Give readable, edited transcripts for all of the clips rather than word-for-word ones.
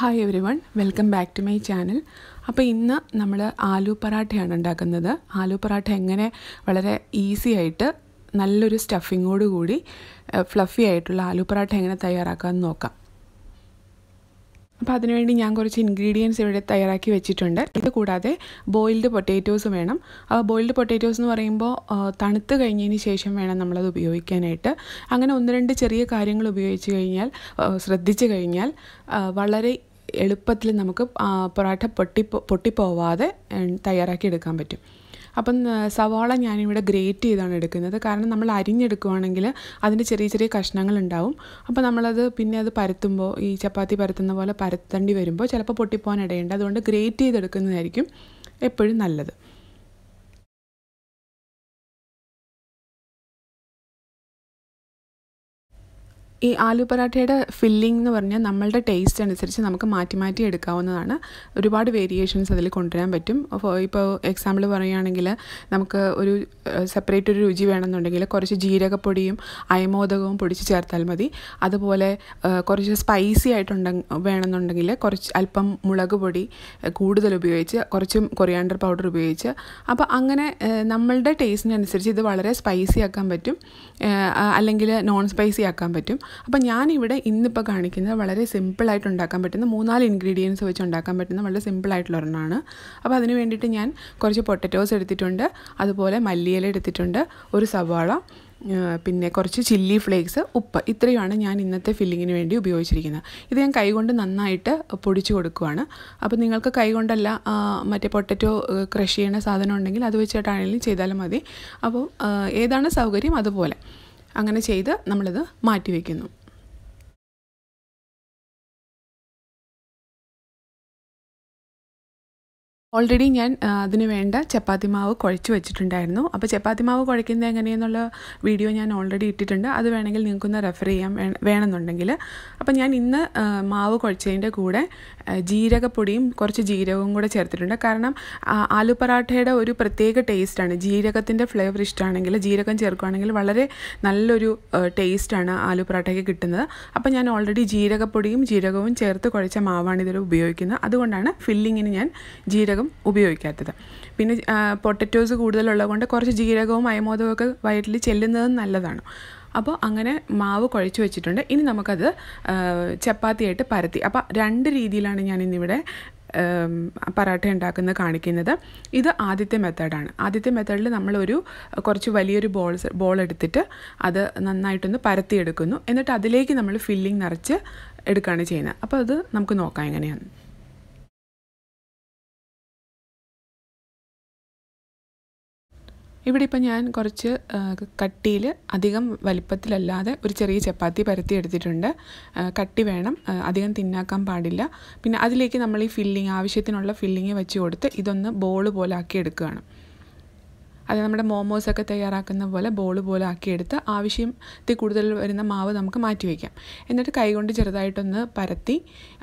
Hi every one, welcome back to my channel. അപ്പോൾ ഇന്ന് നമ്മൾ ആലു പറാട്ടയാണ് ഉണ്ടാക്കുന്നത്. ആലു പറാട്ട എങ്ങനെ വളരെ ഈസി ആയിട്ട് നല്ലൊരു സ്റ്റഫിങ്ങോട് കൂടി ഫ്ലഫി ആയിട്ടുള്ള ആലു പറാട്ട എങ്ങനെ തയ്യാറാക്കാമെന്ന് നോക്കാം. അപ്പോൾ അതിനുവേണ്ടി ഞാൻ കുറച്ച് ഇൻഗ്രീഡിയൻസ് ഇവിടെ തയ്യാറാക്കി വെച്ചിട്ടുണ്ട്. ഇത് കൂടാതെ ബോയിൽഡ് പൊട്ടാറ്റോസ് വേണം. ബോയിൽഡ് പൊട്ടാറ്റോസ് എന്ന് പറയുമ്പോൾ തണുത്ത് കഴിഞ്ഞതിന് ശേഷം വേണം നമ്മളത് ഉപയോഗിക്കാനായിട്ട്. അങ്ങനെ ഒന്ന് രണ്ട് ചെറിയ കാര്യങ്ങൾ ശ്രദ്ധിച്ചു കഴിഞ്ഞാൽ വളരെ എളുപ്പത്തിൽ നമുക്ക് പൊറാട്ട പൊട്ടിപ്പോവാതെ തയ്യാറാക്കി എടുക്കാൻ പറ്റും. അപ്പം സവാള ഞാനിവിടെ ഗ്രേറ്റ് ചെയ്താണ് എടുക്കുന്നത്. കാരണം നമ്മൾ അരിഞ്ഞെടുക്കുകയാണെങ്കിൽ അതിൻ്റെ ചെറിയ ചെറിയ കഷ്ണങ്ങളുണ്ടാവും. അപ്പോൾ നമ്മളത് പിന്നെ അത് പരത്തുമ്പോൾ ഈ ചപ്പാത്തി പരത്തുന്ന പോലെ പരത്തേണ്ടി വരുമ്പോൾ ചിലപ്പോൾ പൊട്ടിപ്പോകാൻ ഇടയുണ്ട്. അതുകൊണ്ട് ഗ്രേറ്റ് ചെയ്തെടുക്കുന്നതായിരിക്കും എപ്പോഴും നല്ലത്. ഈ ആലു പറാട്ടയുടെ ഫില്ലിംഗ് എന്ന് പറഞ്ഞാൽ നമ്മളുടെ ടേസ്റ്റ് അനുസരിച്ച് നമുക്ക് മാറ്റി മാറ്റി എടുക്കാവുന്നതാണ്. ഒരുപാട് വേരിയേഷൻസ് അതിൽ കൊണ്ടുവരാൻ പറ്റും. ഇപ്പോൾ എക്സാമ്പിൾ പറയുകയാണെങ്കിൽ നമുക്ക് ഒരു സെപ്പറേറ്റ് ഒരു രുചി വേണമെന്നുണ്ടെങ്കിൽ കുറച്ച് ജീരകപ്പൊടിയും അയമോദകവും പൊടിച്ച് ചേർത്താൽ മതി. അതുപോലെ കുറച്ച് സ്പൈസി വേണമെന്നുണ്ടെങ്കിൽ അല്പം മുളക് പൊടി കൂടുതൽ ഉപയോഗിച്ച് കുറച്ച് കൊറിയാണ്ടർ പൗഡർ ഉപയോഗിച്ച് അപ്പോൾ അങ്ങനെ നമ്മളുടെ ടേസ്റ്റിനനുസരിച്ച് ഇത് വളരെ സ്പൈസി ആക്കാൻ പറ്റും, അല്ലെങ്കിൽ നോൺ സ്പൈസി ആക്കാൻ പറ്റും. അപ്പോൾ ഞാനിവിടെ ഇന്നിപ്പോൾ കാണിക്കുന്നത് വളരെ സിമ്പിളായിട്ട് ഉണ്ടാക്കാൻ പറ്റുന്ന 3-4 ഇൻഗ്രീഡിയൻസ് വെച്ച് ഉണ്ടാക്കാൻ പറ്റുന്ന വളരെ സിമ്പിളായിട്ടുള്ള ഒരെണ്ണമാണ്. അപ്പോൾ അതിന് വേണ്ടിയിട്ട് ഞാൻ കുറച്ച് പൊട്ടറ്റോസ് എടുത്തിട്ടുണ്ട്, അതുപോലെ മല്ലിയില എടുത്തിട്ടുണ്ട്, ഒരു സവാള, പിന്നെ കുറച്ച് ചില്ലി ഫ്ലേക്സ്, ഉപ്പ്. ഇത്രയുമാണ് ഞാൻ ഇന്നത്തെ ഫില്ലിങ്ങിന് വേണ്ടി ഉപയോഗിച്ചിരിക്കുന്നത്. ഇത് ഞാൻ കൈകൊണ്ട് നന്നായിട്ട് പൊടിച്ചു കൊടുക്കുകയാണ്. അപ്പോൾ നിങ്ങൾക്ക് കൈകൊണ്ടല്ല മറ്റേ പൊട്ടറ്റോ ക്രഷ് ചെയ്യുന്ന സാധനം ഉണ്ടെങ്കിൽ അത് വെച്ചിട്ടാണെങ്കിലും ചെയ്താലും മതി. അപ്പോൾ ഏതാണ് സൗകര്യം അതുപോലെ അങ്ങനെ ചെയ്ത് നമ്മളിത് മാറ്റി വയ്ക്കുന്നു. ഓൾറെഡി ഞാൻ അതിന് വേണ്ട ചപ്പാത്തി മാവ് കുഴച്ച് വെച്ചിട്ടുണ്ടായിരുന്നു. അപ്പോൾ ചപ്പാത്തി മാവ് കുഴയ്ക്കുന്നത് എങ്ങനെയെന്നുള്ള വീഡിയോ ഞാൻ ഓൾറെഡി ഇട്ടിട്ടുണ്ട്. അത് വേണമെങ്കിൽ നിങ്ങൾക്കൊന്ന് റെഫർ ചെയ്യാൻ വേണമെന്നുണ്ടെങ്കിൽ. അപ്പോൾ ഞാൻ ഇന്ന് മാവ് കുഴച്ചതിൻ്റെ കൂടെ ജീരകപ്പൊടിയും കുറച്ച് ജീരകവും കൂടെ ചേർത്തിട്ടുണ്ട്. കാരണം ആലു പറാട്ടയുടെ ഒരു പ്രത്യേക ടേസ്റ്റാണ്. ജീരകത്തിൻ്റെ ഫ്ലേവർ ഇഷ്ടമാണെങ്കിൽ ജീരകം ചേർക്കുകയാണെങ്കിൽ വളരെ നല്ലൊരു ടേസ്റ്റാണ് ആലു പറാട്ടയ്ക്ക് കിട്ടുന്നത്. അപ്പോൾ ഞാൻ ഓൾറെഡി ജീരകവും ചേർത്ത് കുഴച്ച മാവാണ് ഇതിൽ ഉപയോഗിക്കുന്നത്. അതുകൊണ്ടാണ് ഫില്ലിങ്ങിന് ഞാൻ ജീരകം ഉപയോഗിക്കാത്തത്. പിന്നെ പൊട്ടറ്റോസ് കൂടുതലുള്ളത് കൊണ്ട് കുറച്ച് ജീരകവും അയമോദകവും ഒക്കെ വയറ്റിൽ ചെല്ലുന്നതും നല്ലതാണ്. അപ്പോൾ അങ്ങനെ മാവ് കുഴച്ച് വെച്ചിട്ടുണ്ട്. ഇനി നമുക്കത് ചപ്പാത്തിയായിട്ട് പരത്തി. അപ്പോൾ 2 രീതിയിലാണ് ഞാനിന്നിവിടെ പറാട്ട ഉണ്ടാക്കുന്നത് കാണിക്കുന്നത്. ഇത് ആദ്യത്തെ മെത്തേഡാണ്. ആദ്യത്തെ മെത്തേഡിൽ നമ്മളൊരു കുറച്ച് വലിയൊരു ബോൾ എടുത്തിട്ട് അത് നന്നായിട്ടൊന്ന് പരത്തിയെടുക്കുന്നു. എന്നിട്ട് അതിലേക്ക് നമ്മൾ ഫില്ലിംഗ് നിറച്ച് എടുക്കുകയാണ് ചെയ്യുന്നത്. അപ്പോൾ അത് നമുക്ക് നോക്കാം എങ്ങനെയാണ്. ഇവിടെ ഇപ്പോൾ ഞാൻ കുറച്ച് കട്ടിയിൽ അധികം വലിപ്പത്തിലല്ലാതെ ഒരു ചെറിയ ചപ്പാത്തി പരത്തി എടുത്തിട്ടുണ്ട്. കട്ടി വേണം, അധികം തിന്നാക്കാൻ പാടില്ല. പിന്നെ അതിലേക്ക് നമ്മൾ ഈ ആവശ്യത്തിനുള്ള ഫില്ലിങ് വെച്ച് കൊടുത്ത് ഇതൊന്ന് ബോൾ പോലെ ആക്കി എടുക്കുകയാണ്. അത് നമ്മുടെ മോമോസൊക്കെ തയ്യാറാക്കുന്ന പോലെ ബോൾ പോലെ ആക്കിയെടുത്ത് ആവശ്യത്തിൽ കൂടുതൽ വരുന്ന മാവ് നമുക്ക് മാറ്റി വയ്ക്കാം. എന്നിട്ട് കൈകൊണ്ട് ചെറുതായിട്ടൊന്ന് പരത്തി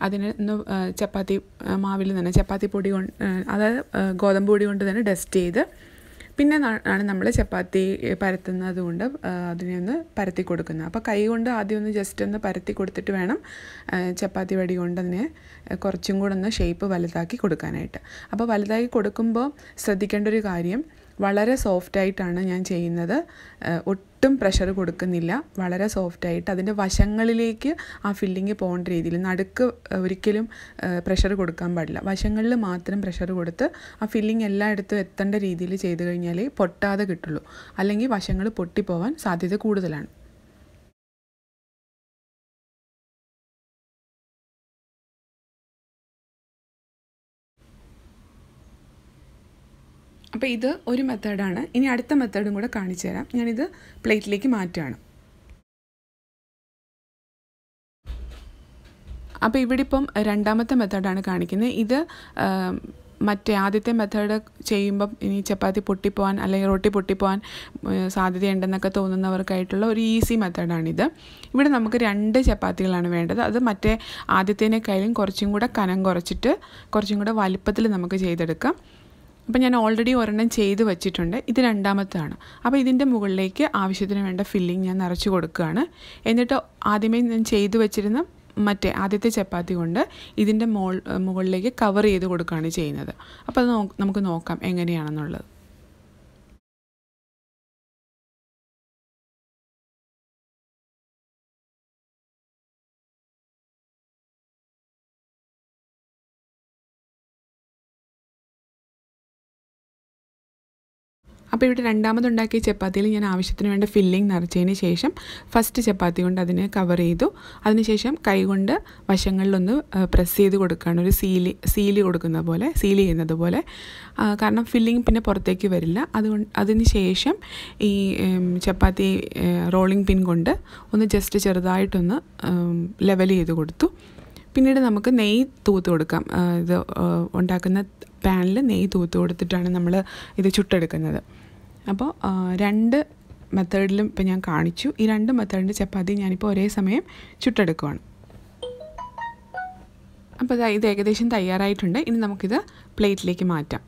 അതിന് ഒന്ന് ചപ്പാത്തി മാവിൽ തന്നെ ചപ്പാത്തി പൊടി കൊണ്ട്, അതായത് ഗോതമ്പ് പൊടി കൊണ്ട് തന്നെ ഡസ്റ്റ് ചെയ്ത് പിന്നെ ആണ് നമ്മൾ ചപ്പാത്തി പരത്തുന്നത് കൊണ്ട് അതിനെ ഒന്ന് പരത്തി കൊടുക്കുന്നത്. അപ്പോൾ കൈ കൊണ്ട് ആദ്യം ഒന്ന് ജസ്റ്റ് ഒന്ന് പരത്തി കൊടുത്തിട്ട് വേണം ചപ്പാത്തി വടി കൊണ്ട് അതിനെ കുറച്ചും കൂടെ ഒന്ന് ഷേപ്പ് വലുതാക്കി കൊടുക്കാനായിട്ട്. അപ്പോൾ വലുതാക്കി കൊടുക്കുമ്പോൾ ശ്രദ്ധിക്കേണ്ട ഒരു കാര്യം, വളരെ സോഫ്റ്റായിട്ടാണ് ഞാൻ ചെയ്യുന്നത്. ഒട്ടും പ്രഷർ കൊടുക്കുന്നില്ല. വളരെ സോഫ്റ്റായിട്ട് അതിൻ്റെ വശങ്ങളിലേക്ക് ആ ഫില്ലിങ് പോകേണ്ട രീതിയിൽ, നടുക്ക് ഒരിക്കലും പ്രഷർ കൊടുക്കാൻ പാടില്ല. വശങ്ങളിൽ മാത്രം പ്രഷർ കൊടുത്ത് ആ ഫില്ലിങ് എല്ലായിടത്തും എത്തേണ്ട രീതിയിൽ ചെയ്ത് കഴിഞ്ഞാലേ പൊട്ടാതെ കിട്ടുള്ളൂ. അല്ലെങ്കിൽ വശങ്ങൾ പൊട്ടിപ്പോവാൻ സാധ്യത കൂടുതലാണ്. അപ്പോൾ ഇത് ഒരു മെത്തേഡാണ്. ഇനി അടുത്ത മെത്തേഡും കൂടെ കാണിച്ചു തരാം. ഞാനിത് പ്ലേറ്റിലേക്ക് മാറ്റുകയാണ്. അപ്പോൾ ഇവിടെ ഇപ്പം രണ്ടാമത്തെ മെത്തേഡാണ് കാണിക്കുന്നത്. ഇത് മറ്റേ ആദ്യത്തെ മെത്തേഡ് ചെയ്യുമ്പം ഇനി ചപ്പാത്തി പൊട്ടിപ്പോവാൻ അല്ലെങ്കിൽ റൊട്ടി പൊട്ടിപ്പോവാൻ സാധ്യതയുണ്ടെന്നൊക്കെ തോന്നുന്നവർക്കായിട്ടുള്ള ഒരു ഈസി മെത്തേഡാണിത്. ഇവിടെ നമുക്ക് 2 ചപ്പാത്തികളാണ് വേണ്ടത്. അത് മറ്റേ ആദ്യത്തേനേക്കാളും കുറച്ചും കൂടെ കനം കുറച്ചിട്ട് കുറച്ചും കൂടെ വലിപ്പത്തിൽ നമുക്ക് ചെയ്തെടുക്കാം. അപ്പോൾ ഞാൻ ഓൾറെഡി ഒരെണ്ണം ചെയ്ത് വെച്ചിട്ടുണ്ട്. ഇത് രണ്ടാമത്താണ്. അപ്പോൾ ഇതിൻ്റെ മുകളിലേക്ക് ആവശ്യത്തിന് വേണ്ട ഫില്ലിംഗ് ഞാൻ നിറച്ച് കൊടുക്കുകയാണ്. എന്നിട്ട് ആദ്യമേ ഞാൻ ചെയ്ത് വെച്ചിരുന്ന മറ്റേ ആദ്യത്തെ ചപ്പാത്തി കൊണ്ട് ഇതിൻ്റെ മുകളിലേക്ക് കവർ ചെയ്ത് കൊടുക്കുകയാണ് ചെയ്യുന്നത്. അപ്പോൾ അത് നമുക്ക് നോക്കാം എങ്ങനെയാണെന്നുള്ളത്. അപ്പോൾ ഇവിടെ രണ്ടാമതുണ്ടാക്കിയ ചപ്പാത്തിയിൽ ഞാൻ ആവശ്യത്തിന് വേണ്ട ഫില്ലിംഗ് നിറച്ചതിന് ശേഷം ഫസ്റ്റ് ചപ്പാത്തി കൊണ്ട് അതിനെ കവർ ചെയ്തു. അതിനുശേഷം കൈകൊണ്ട് വശങ്ങളിലൊന്ന് പ്രസ് ചെയ്ത് കൊടുക്കുകയാണ്, ഒരു സീല് കൊടുക്കുന്ന പോലെ, സീൽ ചെയ്യുന്നത് പോലെ. കാരണം ഫില്ലിംഗ് പിന്നെ പുറത്തേക്ക് വരില്ല. അതിന് ശേഷം ഈ ചപ്പാത്തി റോളിംഗ് പിൻ കൊണ്ട് ഒന്ന് ജസ്റ്റ് ചെറുതായിട്ടൊന്ന് ലെവൽ ചെയ്ത് കൊടുത്തു. പിന്നീട് നമുക്ക് നെയ്യ് തൂത്ത് കൊടുക്കാം. ഇത് ഉണ്ടാക്കുന്ന പാനിൽ നെയ്യ് തൂത്ത് കൊടുത്തിട്ടാണ് നമ്മൾ ഇത് ചുട്ടെടുക്കുന്നത്. അപ്പോൾ 2 മെത്തേഡിലും ഇപ്പോൾ ഞാൻ കാണിച്ചു. ഈ 2 മെത്തേഡിൻ്റെ ചപ്പാത്തി ഞാനിപ്പോൾ ഒരേ സമയം ചുട്ടെടുക്കുവാണ്. അപ്പോൾ ഇത് ഏകദേശം തയ്യാറായിട്ടുണ്ട്. ഇനി നമുക്കിത് പ്ലേറ്റിലേക്ക് മാറ്റാം.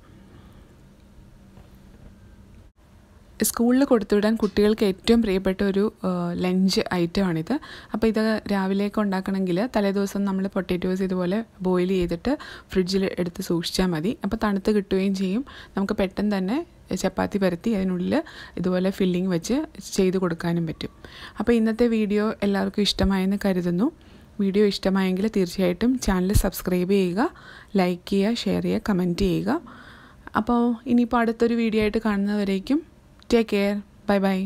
സ്കൂളിൽ കൊടുത്തുവിടാൻ കുട്ടികൾക്ക് ഏറ്റവും പ്രിയപ്പെട്ട ഒരു ലഞ്ച് ഐറ്റമാണിത്. അപ്പോൾ ഇത് രാവിലേക്ക് ഉണ്ടാക്കണമെങ്കിൽ തലേദിവസം നമ്മൾ പൊട്ടാറ്റോസ് ഇതുപോലെ ബോയിൽ ചെയ്തിട്ട് ഫ്രിഡ്ജിൽ എടുത്ത് സൂക്ഷിച്ചാൽ മതി. അപ്പോൾ തണുത്ത് കിട്ടുകയും ചെയ്യും. നമുക്ക് പെട്ടെന്ന് തന്നെ ചപ്പാത്തി പരത്തി അതിനുള്ളിൽ ഇതുപോലെ ഫില്ലിംഗ് വെച്ച് ചെയ്ത് കൊടുക്കാനും പറ്റും. അപ്പോൾ ഇന്നത്തെ വീഡിയോ എല്ലാവർക്കും ഇഷ്ടമായെന്ന് കരുതുന്നു. വീഡിയോ ഇഷ്ടമായെങ്കിൽ തീർച്ചയായിട്ടും ചാനൽ സബ്സ്ക്രൈബ് ചെയ്യുക, ലൈക്ക് ചെയ്യുക, ഷെയർ ചെയ്യുക, കമൻറ്റ് ചെയ്യുക. അപ്പോൾ ഇനിയിപ്പോൾ അടുത്തൊരു വീഡിയോ ആയിട്ട് കാണുന്നവരേക്കും ടേക്ക് കെയർ. Bye bye.